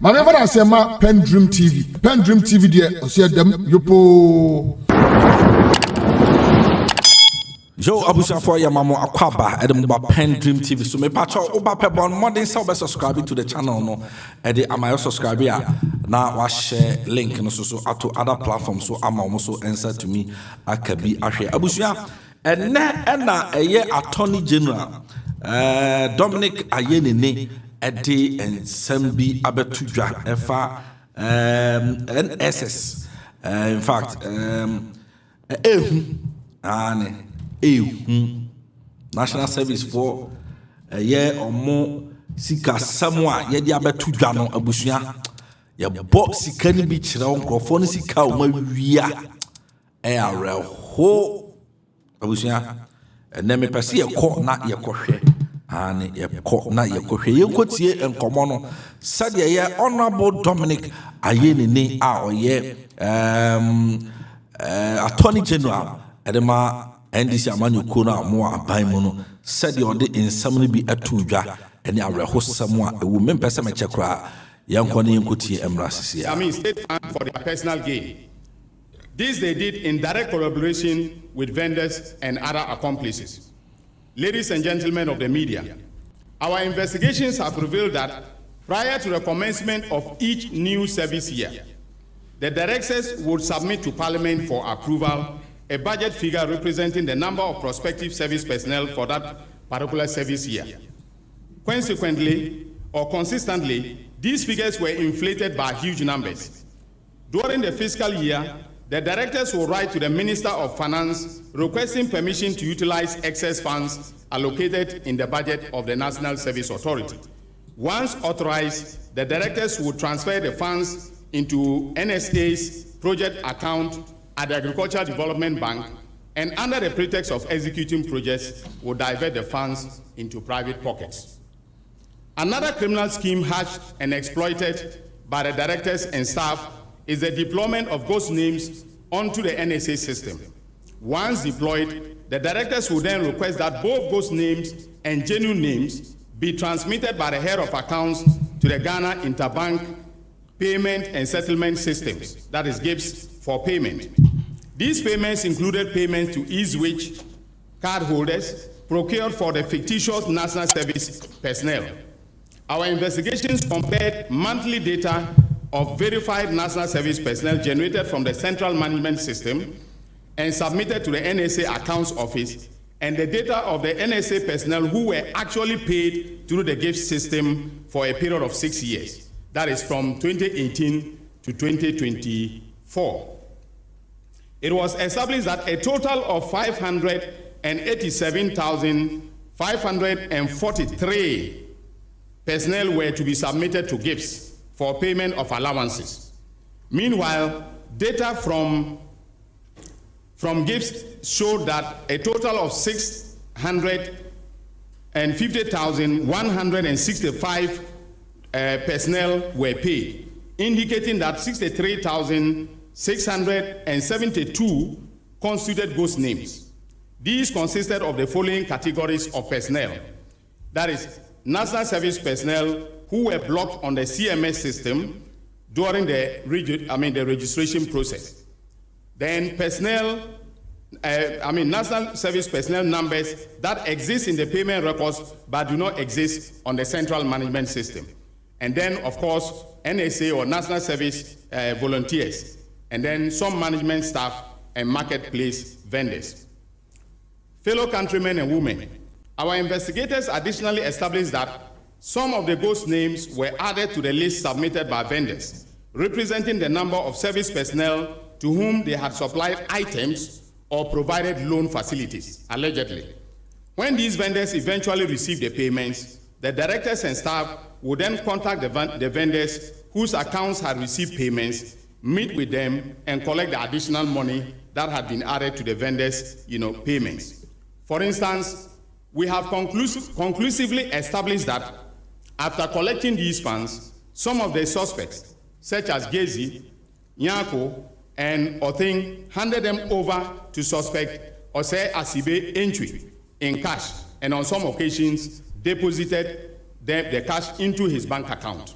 My never say ma PENDREAM TV there o see dem yopo. Yo, Abusa for your mama Aquaba, Edinburgh PENDREAM TV. So, me patch out Oba Pebon, modern self subscribe to the channel. No, Eddie, am I subscribe here? Now, I share link and so to other platforms. So, I'm also answer to me. I can be actually Abusia. And now, a year Attorney General Dominic Ayenine, Eddie and Sembi Abetuja, FA NSS. In fact, National Service for a year or more. Sika somewhere, yet the abetu jano abusia. Ya box sika ni bi chira onkrofo ni sika o ma wia. Real ho abusia. Na me pese ye kɔ na ye kɔhwɛ. Ani ye kɔ na ye kɔhwɛ. Ye nkotie enkomo no. Sade ye Honorable Dominic Ayenine a oyɛ Attorney General edema NDC amanyo kona mo aban no said you de nsam no bi atudwa ene awerɛho samwa ewu mempɛsɛ me chekra yankone yankoti emrasisi I mean state fund for their personal gain. This they did in direct collaboration with vendors and other accomplices. Ladies and gentlemen of the media, our investigations have revealed that prior to the commencement of each new service year, the directors would submit to Parliament for approval a budget figure representing the number of prospective service personnel for that particular service year. Consequently, or consistently, these figures were inflated by huge numbers. During the fiscal year, the directors will write to the Minister of Finance requesting permission to utilize excess funds allocated in the budget of the National Service Authority. Once authorized, the directors would transfer the funds into NSA's project account at the Agricultural Development Bank, and under the pretext of executing projects, will divert the funds into private pockets. Another criminal scheme hatched and exploited by the directors and staff is the deployment of ghost names onto the NSA system. Once deployed, the directors will then request that both ghost names and genuine names be transmitted by the head of accounts to the Ghana Interbank Payment and Settlement Systems, that is GIPS, for payment. These payments included payments to Eastwich cardholders procured for the fictitious National Service personnel. Our investigations compared monthly data of verified National Service personnel generated from the Central Management System and submitted to the NSA Accounts Office, and the data of the NSA personnel who were actually paid through the gift system for a period of 6 years. That is from 2018 to 2024. It was established that a total of 587,543 personnel were to be submitted to GIPS for payment of allowances. Meanwhile, data from GIPS showed that a total of 650,165 personnel were paid, indicating that 63,672 constituted ghost names. These consisted of the following categories of personnel. That is, National Service personnel who were blocked on the CMS system during the registration process. Then National Service personnel numbers that exist in the payment records but do not exist on the Central Management System. And then, of course, NSA or National Service volunteers, and then some management staff and marketplace vendors. Fellow countrymen and women, our investigators additionally established that some of the ghost names were added to the list submitted by vendors, representing the number of service personnel to whom they had supplied items or provided loan facilities, allegedly. When these vendors eventually received the payments, the directors and staff would then contact the vendors whose accounts had received payments, meet with them, and collect the additional money that had been added to the vendors' payments. For instance, we have conclusively established that after collecting these funds, some of the suspects, such as Gezi, Nyako, and Othing, handed them over to suspect Osei Asibe Entry in cash, and on some occasions deposited the cash into his bank account.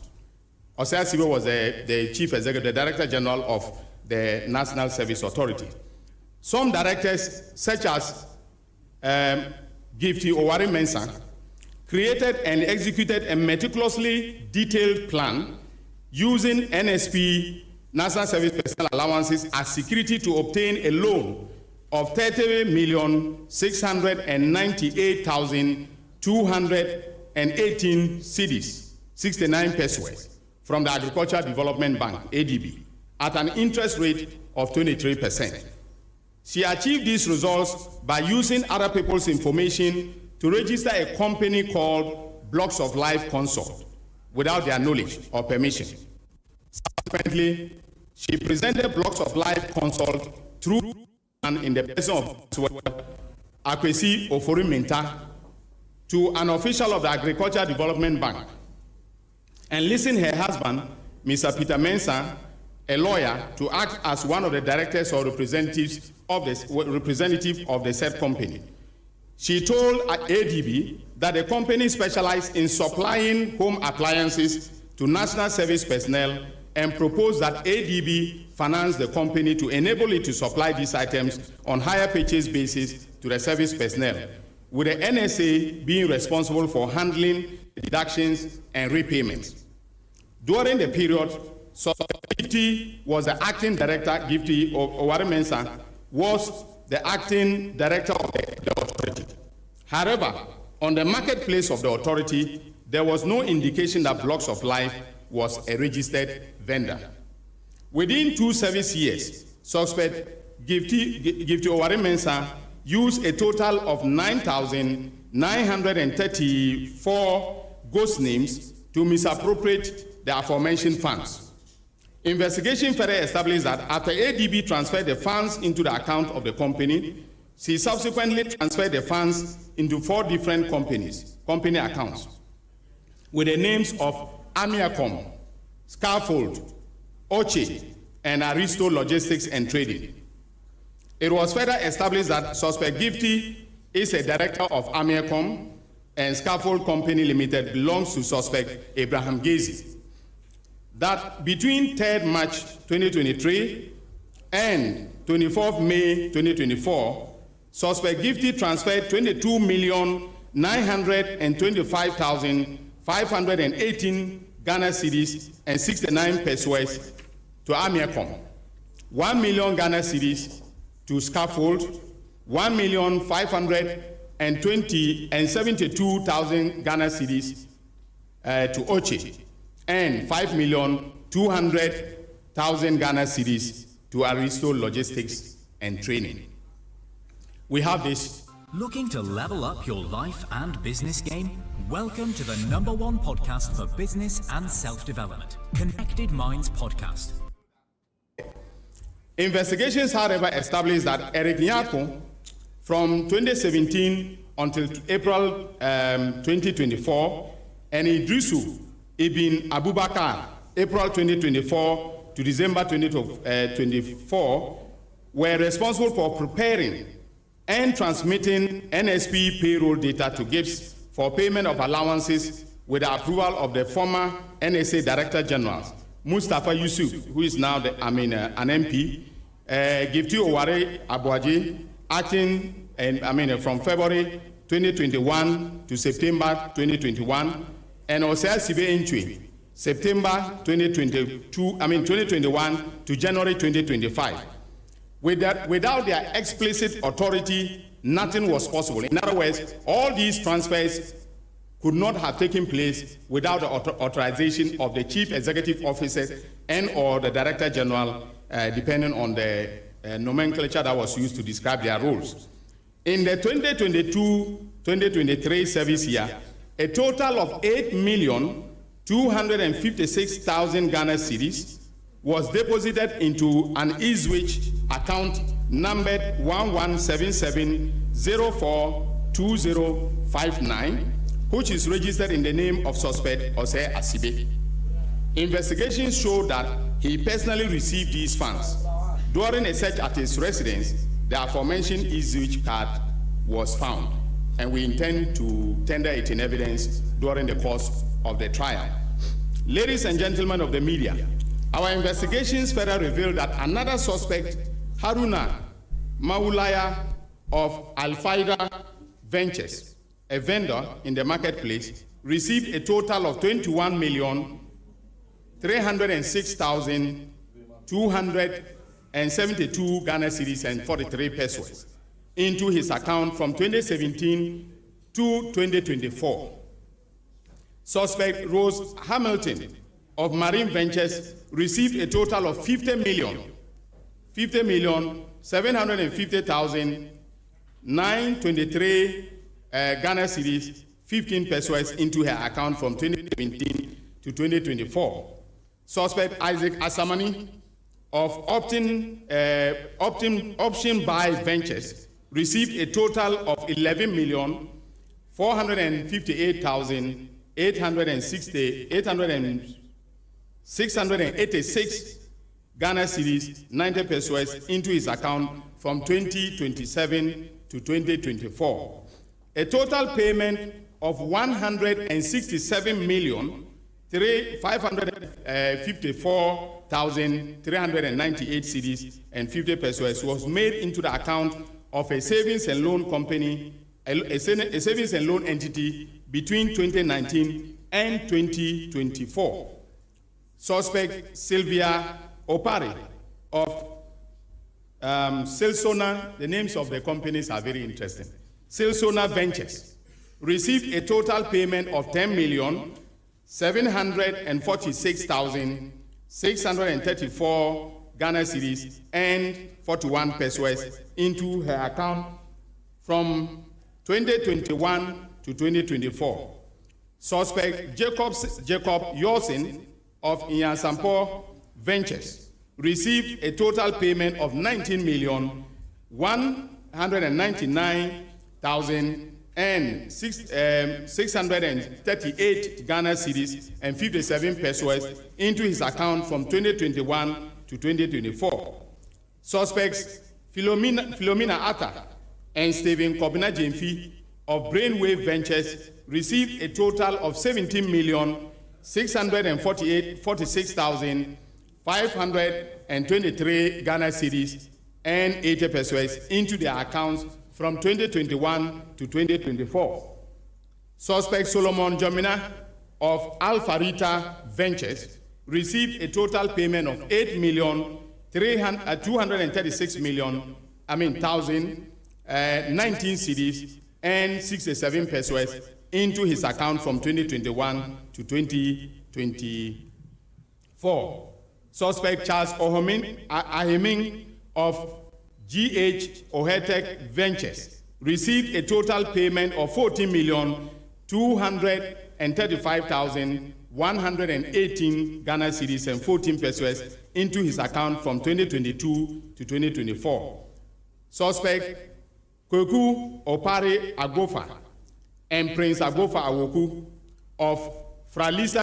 Osei Asibe was the chief executive, the director general of the National Service Authority. Some directors, such as Gifty Owari Mensah, created and executed a meticulously detailed plan using NSP, National Service Personnel Allowances, as security to obtain a loan of 30,698,218 cedis, 69 pesos, from the Agricultural Development Bank, ADB, at an interest rate of 23%. She achieved these results by using other people's information to register a company called Blocks of Life Consult without their knowledge or permission. Subsequently, she presented Blocks of Life Consult through and in the person of Akwesi Ofori-Mintah to an official of the Agricultural Development Bank, and enlisting her husband, Mr. Peter Mensah, a lawyer, to act as one of the directors or representative of the said company. She told ADB that the company specialized in supplying home appliances to national service personnel and proposed that ADB finance the company to enable it to supply these items on hire purchase basis to the service personnel, with the NSA being responsible for handling deductions and repayments. During the period, Gifty was the acting director, Gifty Owari Mensah was the acting director of the authority. However, on the marketplace of the authority, there was no indication that Blocks of Life was a registered vendor. Within 2 service years, suspect Gifty Owari Mensah used a total of 9,934 ghost names to misappropriate the aforementioned funds. Investigation further established that after ADB transferred the funds into the account of the company, she subsequently transferred the funds into 4 different company accounts with the names of Amiacom, Scaffold, Oche, and Aristo Logistics and Trading. It was further established that suspect Gifty is a director of Amiacom, and Scaffold Company Limited belongs to suspect Abraham Gezi. That between 3rd March 2023 and 24th May 2024, suspect Gifty transferred 22,925,518 Ghana cedis and 69 pesos to Amiacom, 1 million Ghana cedis to Scaffold, 1,572,000 Ghana cedis to Oche, and 5,200,000 Ghana cedis to Aristo Logistics and Training. We have this. Looking to level up your life and business game? Welcome to the #1 podcast for business and self-development, Connected Minds Podcast. Investigations, however, established that Eric Nyako, from 2017 until April 2024, and Idrisu Ibn Abubakar, April 2024 to December 2024, were responsible for preparing and transmitting NSP payroll data to GIPS for payment of allowances with the approval of the former NSA Director General, Mustafa Yusuf, who is now an MP, Gifty Owari Abuaji, acting from February 2021 to September 2021, and Osei Asibe Ntwe, September 2021 to January 2025. Without their explicit authority, nothing was possible. In other words, all these transfers could not have taken place without the authorization of the Chief Executive Officer and or the Director General, depending on the nomenclature that was used to describe their roles. In the 2022-2023 service year, a total of 8,256,000 Ghana cedis was deposited into an eSwitch account numbered 1177042059, which is registered in the name of suspect Osei Asibe. Investigations showed that he personally received these funds. During a search at his residence, the aforementioned eSwitch card was found, and we intend to tender it in evidence during the course of the trial. Ladies and gentlemen of the media, our investigations further revealed that another suspect, Haruna Maulaya of Al-Faida Ventures, a vendor in the marketplace, received a total of 21,306,272 Ghana cedis and 43 pesos into his account from 2017 to 2024. Suspect Rose Hamilton of Marine Ventures received a total of 50,750,923 Ghana cedis, 15 pesos into her account from 2017 to 2024. Suspect Isaac Asamani of Option Buy Ventures received a total of 11,458,686 Ghana cedis, 90 pesos into his account from 2027 to 2024. A total payment of 167,554,398 cedis and 50 pesos was made into the account of a savings and loan company, a savings and loan entity between 2019 and 2024. Suspect Sylvia Opari of Silsona, the names of the companies are very interesting. Silsona Ventures received a total payment of 10,746,634 Ghana cedis and 41 pesos into her account from 2021 to 2024. Suspect Jacob Yorsin of Inyasampo Ventures received a total payment of 19,199,638 Ghana cedis and 57 pesos into his account from 2021 to 2024. Suspects Philomena Atta and Stephen Kobina Jemfi of Brainwave Ventures received a total of 17,646,523 Ghana cedis and 80 pesos into their accounts from 2021 to 2024. Suspect Solomon Jomina of Alpharita Ventures received a total payment of 8,236,019 cedis and 67 pesos into his account from 2021 to 2024. Suspect Charles Aheming of GH Ohetech Ventures received a total payment of 14,235,118 Ghana cedis and 14 pesos into his account from 2022 to 2024. Suspect Kweku Opare Agofa and Prince Agofa Awoku of Fralisa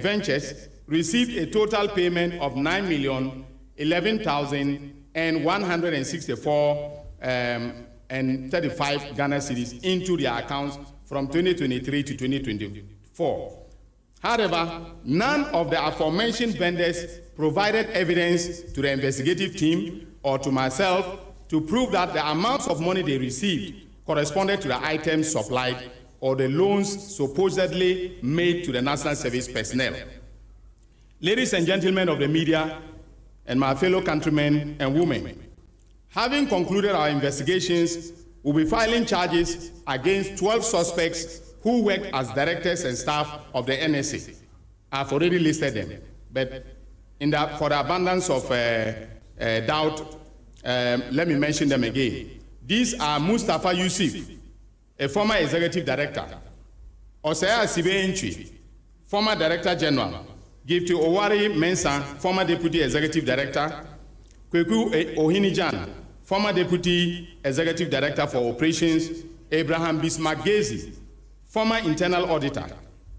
Ventures received a total payment of 9,011,164 and 35 Ghana cedis into their accounts from 2023 to 2024. However, none of the aforementioned vendors provided evidence to the investigative team or to myself to prove that the amounts of money they received corresponded to the items supplied or the loans supposedly made to the National Service personnel. Ladies and gentlemen of the media and my fellow countrymen and women, having concluded our investigations, we'll be filing charges against 12 suspects who worked as directors and staff of the NSA. I've already listed them, but for the abundance of doubt, let me mention them again. These are Mustafa Yusuf, a former executive director, Osea Sibe Entry, former director general, Gifty Owari Mensah, former deputy executive director, Kweku Ohinijan, former deputy executive director for operations, Abraham Bismarck Gezi, former internal auditor,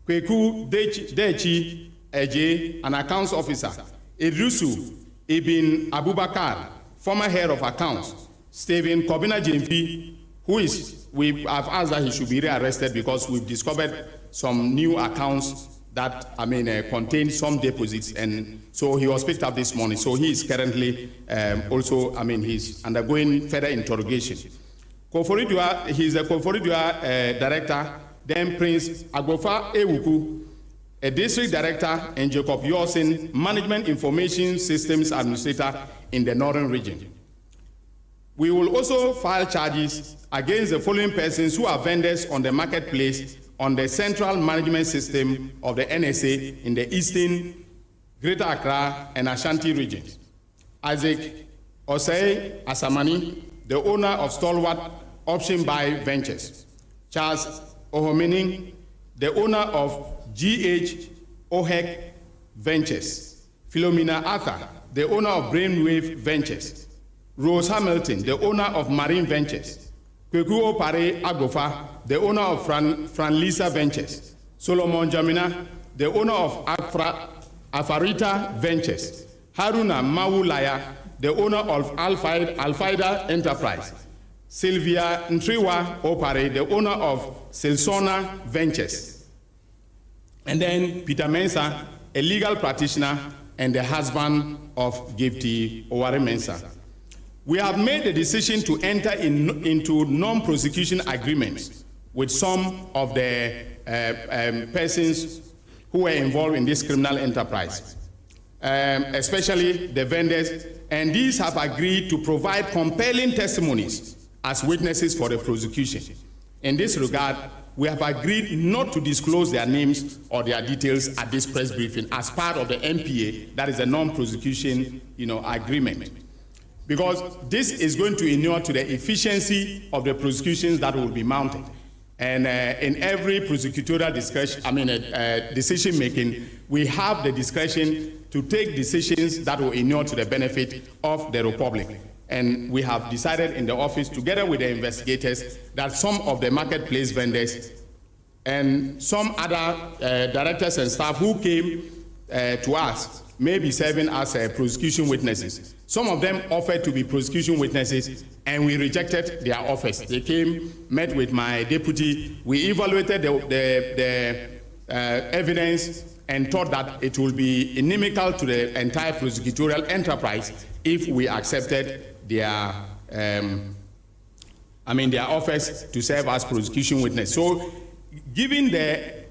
Kweku Dechi Eje, an accounts officer, Idrusu Ibn Abubakar, former head of accounts, Stephen Kobina Jemfi, we have asked that he should be rearrested because we've discovered some new accounts that contained some deposits, and so he was picked up this morning. So he is currently he's undergoing further interrogation. Koforidua, he's the Koforidua director. Then Prince Agofa Ewuku, a district director, and Jacob Yorson, management information systems administrator in the northern region. We will also file charges against the following persons who are vendors on the marketplace on the central management system of the NSA in the eastern, Greater Accra, and Ashanti regions. Isaac Osei Asamani, the owner of Stalwart Option Buy Ventures. Charles Ohomening, the owner of GH Ohek Ventures. Philomena Arthur, the owner of Brainwave Ventures. Rose Hamilton, the owner of Marine Ventures. Kweku Opare Agofa, the owner of Franlisa Ventures. Solomon Jamina, the owner of Afarita Ventures. Haruna Mawulaya, the owner of Alfaida Enterprise. Sylvia Ntriwa Opare, the owner of Silsona Ventures. And then Peter Mensah, a legal practitioner and the husband of Gifty Oware Mensah. We have made the decision to enter into non-prosecution agreements with some of the persons who were involved in this criminal enterprise, especially the vendors, and these have agreed to provide compelling testimonies as witnesses for the prosecution. In this regard, we have agreed not to disclose their names or their details at this press briefing as part of the NPA, that is a non-prosecution agreement. Because this is going to inure to the efficiency of the prosecutions that will be mounted. And in every prosecutorial decision making, we have the discretion to take decisions that will inure to the benefit of the Republic. And we have decided in the office, together with the investigators, that some of the marketplace vendors and some other directors and staff who came to us may be serving as prosecution witnesses. Some of them offered to be prosecution witnesses, and we rejected their offers. They came, met with my deputy, we evaluated the evidence, and thought that it will be inimical to the entire prosecutorial enterprise if we accepted their offers to serve as prosecution witness. So, given the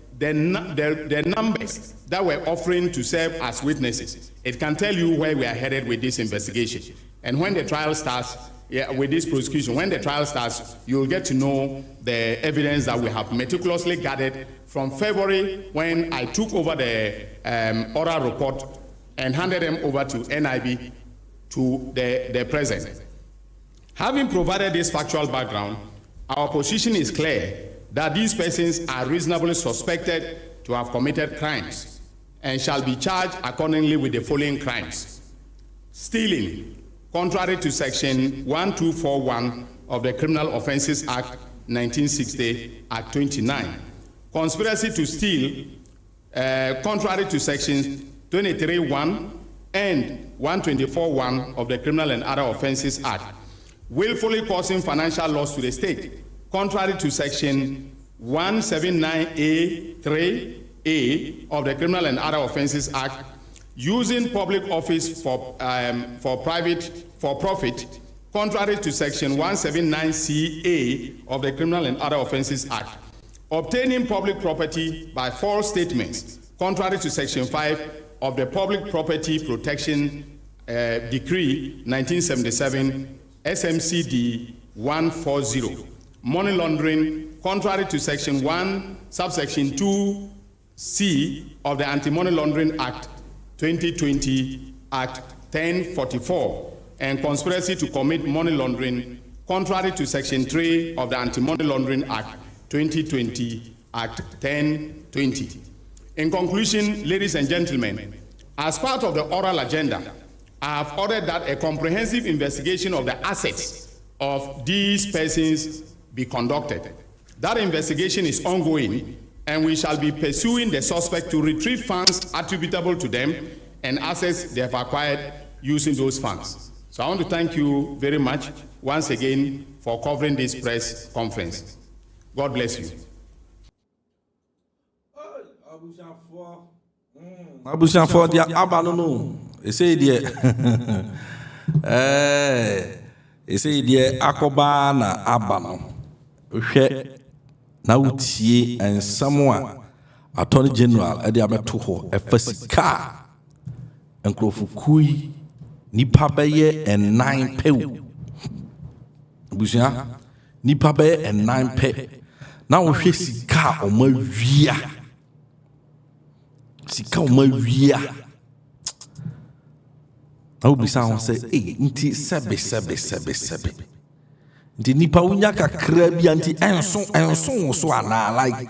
numbers that we're offering to serve as witnesses, it can tell you where we are headed with this investigation. And when the trial starts, with this prosecution, when the trial starts, you'll get to know the evidence that we have meticulously gathered from February, when I took over the oral report and handed them over to NIB, to the present. Having provided this factual background, our position is clear that these persons are reasonably suspected to have committed crimes and shall be charged accordingly with the following crimes: stealing, contrary to section 1241 of the Criminal Offences Act 1960, Act 29. Conspiracy to steal, contrary to sections 23(1) and 124(1) of the Criminal and Other Offences Act. Willfully causing financial loss to the state, contrary to section 179A(3)(a) of the Criminal and Other Offences Act. Using public office for profit, contrary to section 179(c)(a) of the Criminal and Other Offences Act. Obtaining public property by false statements, contrary to section 5 of the Public Property Protection Decree 1977, SMCD 140. Money laundering, contrary to section 1, subsection 2C of the Anti-Money Laundering Act 2020, Act 1044, and conspiracy to commit money laundering, contrary to section 3 of the Anti-Money Laundering Act 2020, Act 1020. In conclusion, ladies and gentlemen, as part of the oral agenda, I have ordered that a comprehensive investigation of the assets of these persons be conducted. That investigation is ongoing, and we shall be pursuing the suspect to retrieve funds attributable to them and assets they have acquired using those funds. So I want to thank you very much once again for covering this press conference. God bless you. abusuafo dia aba no ese die ese die akoba na aba no hwɛ na utie ensam a Attorney General ade abeto ho efasika enkrofukui nipa bɛyɛ en9 pew abusia nipa bɛyɛ en9 pe na wohwɛ sika ɔmawia sika ɔmawia na wobisa ho sɛ nti sɛbe nti nipa wonya kakra bia nti enso so ana like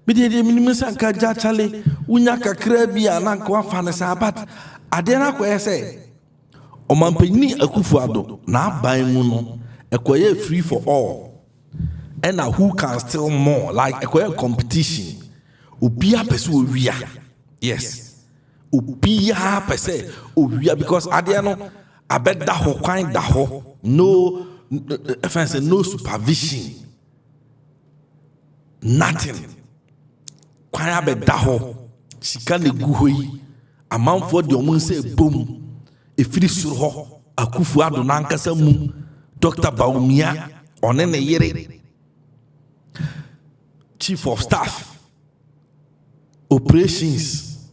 me de minimum sanka ja chale wonya kakra bia na nka wafa ne sa but ade na koyɛ sɛ ɔmampani Akuffo Addo na aban mu no ekoyɛ free for all and who can steal more like ekoyɛ competition obia pese owia yes obia pese owia because ade no abɛda ho kwan da ho no offense no supervision nothing kwan abɛda ho sika ne gu ho yi amanfo de ɔmo nse bom efiri suru hɔ Akuffo Addo nankasa mu Dr. Baumia ɔne ne yere Chief of Staff Operations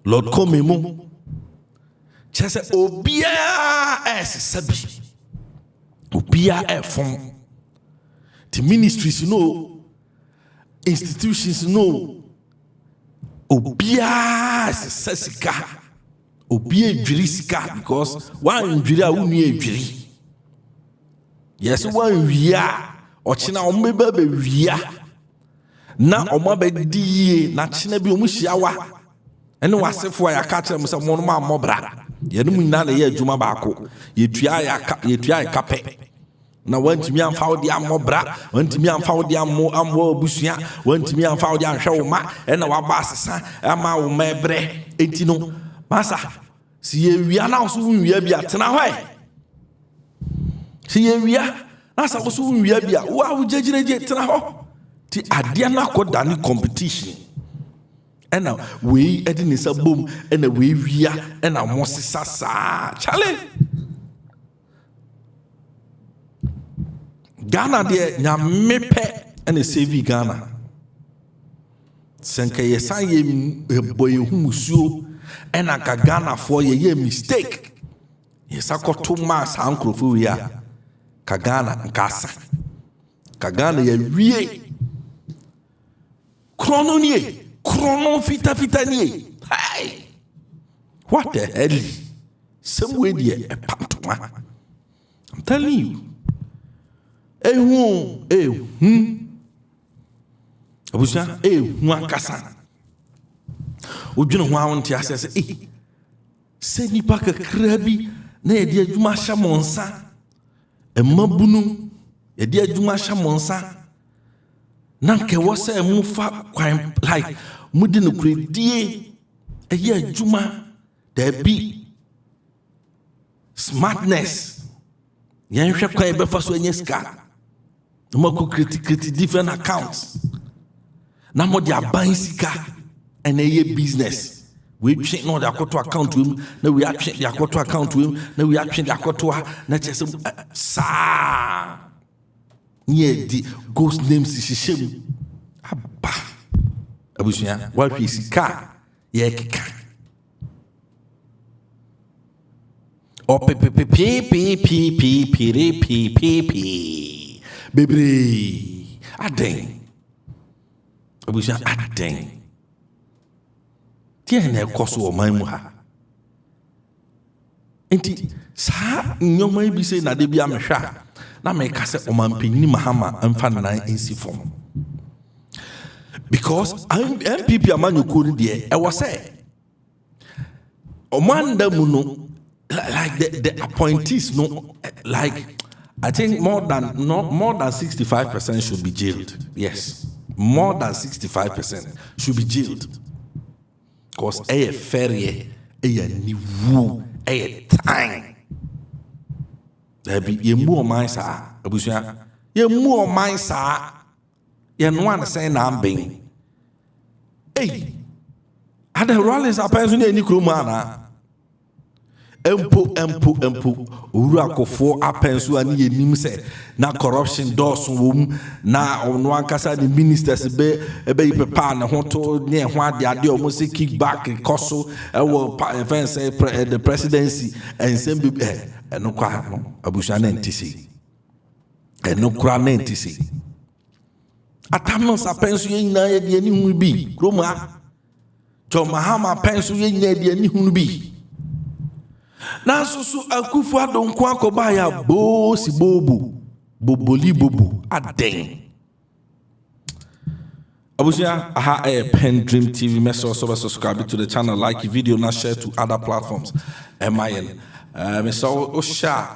Lord Komemu kyerɛ obia ɛsesabi obia ɛfom the ministries no institutions no obia ɛsesasika obia edwiri sika because one dwiri a wonu edwiri yes one wia ɔkyena ɔmbeba be wia na ɔma bɛdi yie na kyena bi ɔmu hyiawa ɛne wasefo a yɛaka kyerɛ mu sɛ mo no ma mmɔbra yɛne mu nyinaa na yɛ adwuma baako yɛtua yɛ kapɛ na wantumi amfa wo de ammɔbra wantumi amfa wo de ammɔ abusua wantumi amfa wo de anhwɛ wo ma ɛna waba asesa ama wo ma ɛbrɛ enti no masa si yɛwia na wo so wonwia bi a tena hɔ si yɛwia na sa wo so wonwia bi a wo a wogyegyeregye tena hɔ ti adeɛ no akɔda ne competition ɛna wei ɛde ne nsa bom ɛna wei wia ɛna mo sesa saa chale Ghana deɛ nyame pɛ ɛna save Ghana sɛnka yɛsan yɛbɔ yɛhu musuo ɛna ka Ghanafoɔ yɛyɛ mistake yɛsa kɔto maa saa nkurɔfoɔ wei a ka Ghana nkasa ka Ghana yɛwie krono nie krono fita nie hey what the hell somewhere deɛ ɛpantoma I'm telling you abusa ankasa odwene ho awonte ase sɛ sɛ nipa kakra bi na yɛde adwuma hyɛ mo nsa mmabunu yɛde adwuma hyɛ mo nsa na nkɛwɔ sɛ mo fa kwan like mudi no kuredie ɛyɛ adwuma dabi smartness yɛnhwɛ kwan bɛfa so anya sika mo ko create different accounts na mo de aban sika and ɛyɛ business we twe no de akoto account wem na we atwe de akoto account wem na we atwe de akoto ha na kyerɛ sɛ saa nye di ghost names hyehyɛ aba abusua wa hwe sika yɛ keka o bebre aden abusua aden tie na ɛkɔ so ɔman mu ha enti saa nyɔma bi sɛ na de bi amehwɛ na meka sɛ ɔmampanyini Mahama amfa nan nsi fam because MPP amanyɔkuo no deɛ ɛwɔ sɛ ɔmanda mu no like the appointees no like I think more than 65% should be jailed. Yes, more than 65% should be jailed. Because a ferry, a new, a time. There be ye more my sa, abusia. Ye more my sa. Ye no one saying I'm being. Hey, ada Rollins apenso ne ni kroma na. Empo owura Akuffo apenso ani enim se na corruption doors wom na ono ankasa the ministers be pepa na hoto ne ho ade o mo se kickback koso events the presidency and sem be eno kwa no abusha na ntisi eno kra na ntisi atamno apenso ye nyina ye de ani hu bi kroma Mahama apenso ye nyina de ani hu bi na susu Akuffo Addo nko akoba ya bosi boboli bobo aden abusia aha PENDREAM TV message also subscribe to the channel, like the video, and share to other platforms. MIN so sha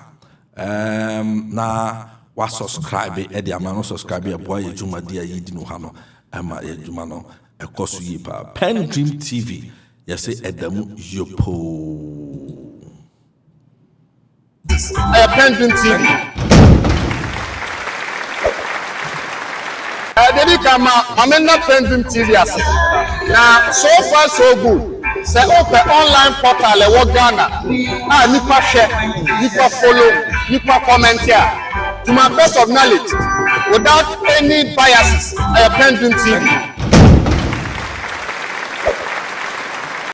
na wa subscribe e dia ma no subscribe e boy ejuma dia yidi no ha no ma ejuma no ekoso yi pa PENDREAM TV yese edamu yopo PENDREAM TV. Dedi kama amena PENDREAM TV as. Now so far so good. Say open online portal e wo Ghana. Nipa share, nipa follow, nipa comment here. To my best of knowledge, without any biases, PENDREAM TV.